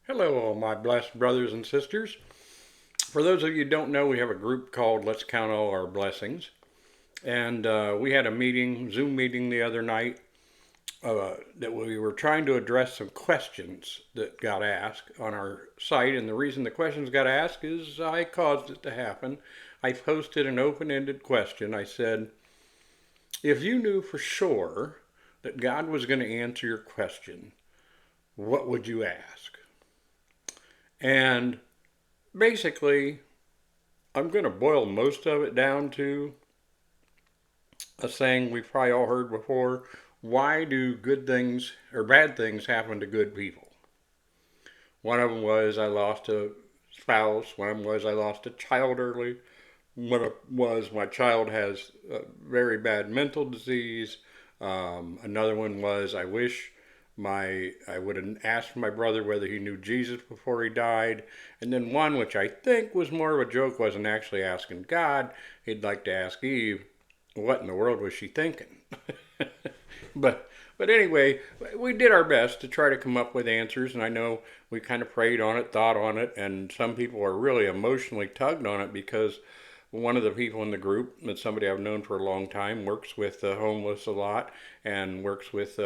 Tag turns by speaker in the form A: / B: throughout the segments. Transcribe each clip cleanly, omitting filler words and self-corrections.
A: Hello, all my blessed brothers and sisters. For those of you who don't know, we have a group called Let's Count All Our Blessings. And we had a meeting, Zoom meeting the other night, that we were trying to address some questions that got asked on our site. And the reason the questions got asked is I caused it to happen. I posted an open ended question. I said, if you knew for sure that God was going to answer your question, what would you ask? And basically, I'm going to boil most of it down to a saying we've probably all heard before. Why do good things or bad things happen to good people? One of them was I lost a spouse. One of them was I lost a child early. One was my child has a very bad mental disease. Another one was I wish I would have asked my brother whether he knew Jesus before he died. And then one, which I think was more of a joke, wasn't actually asking God. He'd like to ask Eve, what in the world was she thinking? but but anyway, we did our best to try to come up with answers, and I know we kind of prayed on it, thought on it, and some people are really emotionally tugged on it because one of the people in the group, that's somebody I've known for a long time, works with the homeless a lot and works with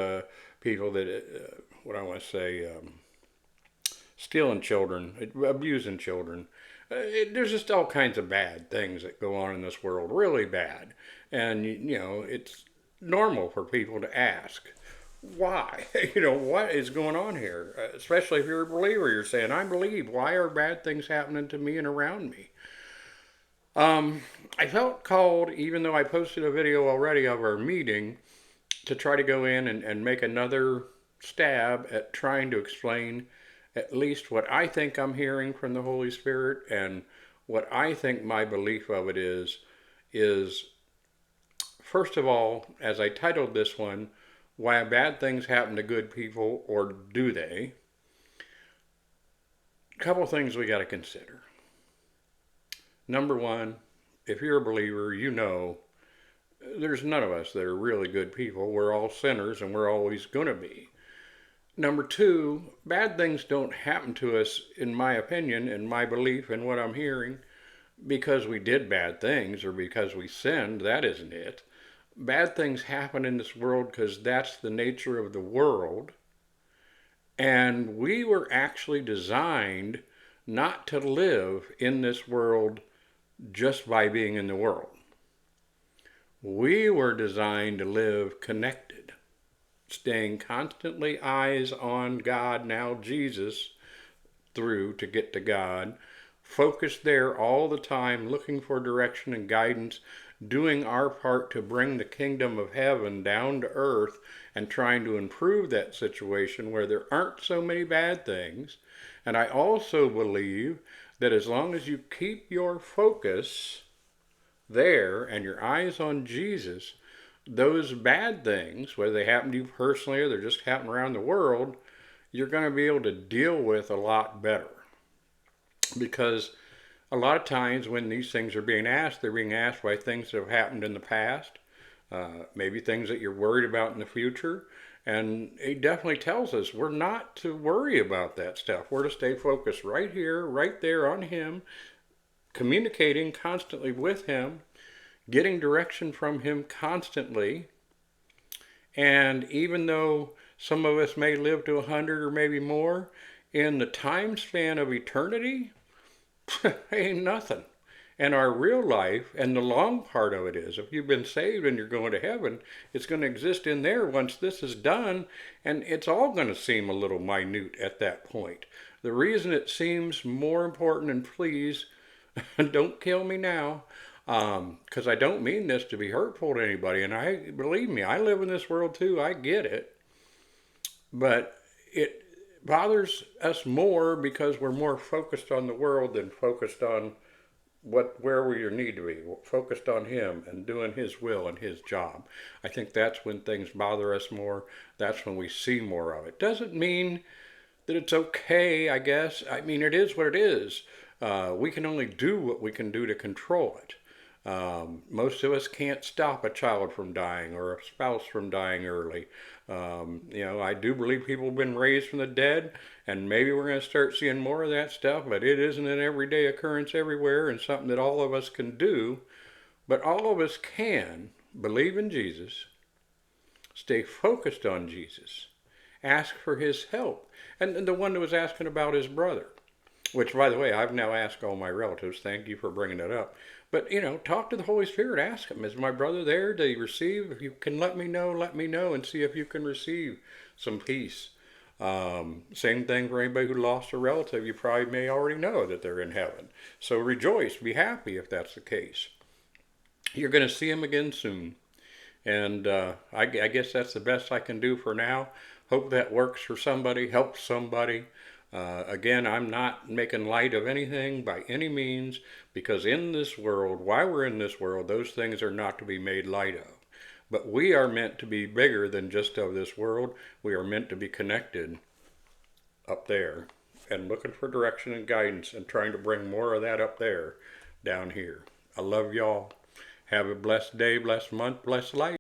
A: people that, what I want to say, stealing children, abusing children. There's just all kinds of bad things that go on in this world, really bad. And, it's normal for people to ask, why? What is going on here? Especially if you're a believer, you're saying, I believe. Why are bad things happening to me and around me? I felt called, even though I posted a video already of our meeting, to try to go in and make another stab at trying to explain at least what I think I'm hearing from the Holy Spirit and what I think my belief of it is first of all, as I titled this one, why bad things happen to good people, or do they? A couple things we got to consider. Number one, if you're a believer, you know there's none of us that are really good people. We're all sinners and we're always going to be. Number two, bad things don't happen to us, in my opinion, in my belief, and what I'm hearing, because we did bad things or because we sinned. That isn't it. Bad things happen in this world because that's the nature of the world. And we were actually designed not to live in this world just by being in the world. We were designed to live connected, staying constantly eyes on God, now Jesus, through to get to God, focused there all the time, looking for direction and guidance, doing our part to bring the kingdom of heaven down to earth and trying to improve that situation where there aren't so many bad things. And I also believe that as long as you keep your focus there and your eyes on Jesus, those bad things, whether they happen to you personally or they're just happening around the world, you're going to be able to deal with a lot better. Because a lot of times when these things are being asked, they're being asked by things that have happened in the past, maybe things that you're worried about in the future. And he definitely tells us we're not to worry about that stuff. We're to stay focused right here, right there on him, communicating constantly with him, getting direction from him constantly. And even though some of us may live to 100 or maybe more, in the time span of eternity, ain't nothing. And our real life, and the long part of it is, if you've been saved and you're going to heaven, it's going to exist in there once this is done, and it's all going to seem a little minute at that point. The reason it seems more important, and please don't kill me now, because I don't mean this to be hurtful to anybody, and I believe me, I live in this world too. I get it, but it bothers us more because we're more focused on the world than focused on where we need to be. We're focused on Him and doing His will and His job. I think that's when things bother us more. That's when we see more of it. Doesn't mean that it's okay, I guess. I mean, it is what it is. We can only do what we can do to control it. Most of us can't stop a child from dying or a spouse from dying early. I do believe people have been raised from the dead, and maybe we're going to start seeing more of that stuff, but it isn't an everyday occurrence everywhere and something that all of us can do. But all of us can believe in Jesus, stay focused on Jesus, ask for his help. And the one that was asking about his brother, which, by the way, I've now asked all my relatives. Thank you for bringing that up. But, talk to the Holy Spirit. Ask him, is my brother there? Did he receive? If you can let me know, and see if you can receive some peace. Same thing for anybody who lost a relative. You probably may already know that they're in heaven. So rejoice, be happy if that's the case. You're going to see him again soon. And I guess that's the best I can do for now. Hope that works for somebody, helps somebody. Again, I'm not making light of anything by any means, because in this world, while we're in this world, those things are not to be made light of. But we are meant to be bigger than just of this world. We are meant to be connected up there and looking for direction and guidance and trying to bring more of that up there down here. I love y'all. Have a blessed day, blessed month, blessed life.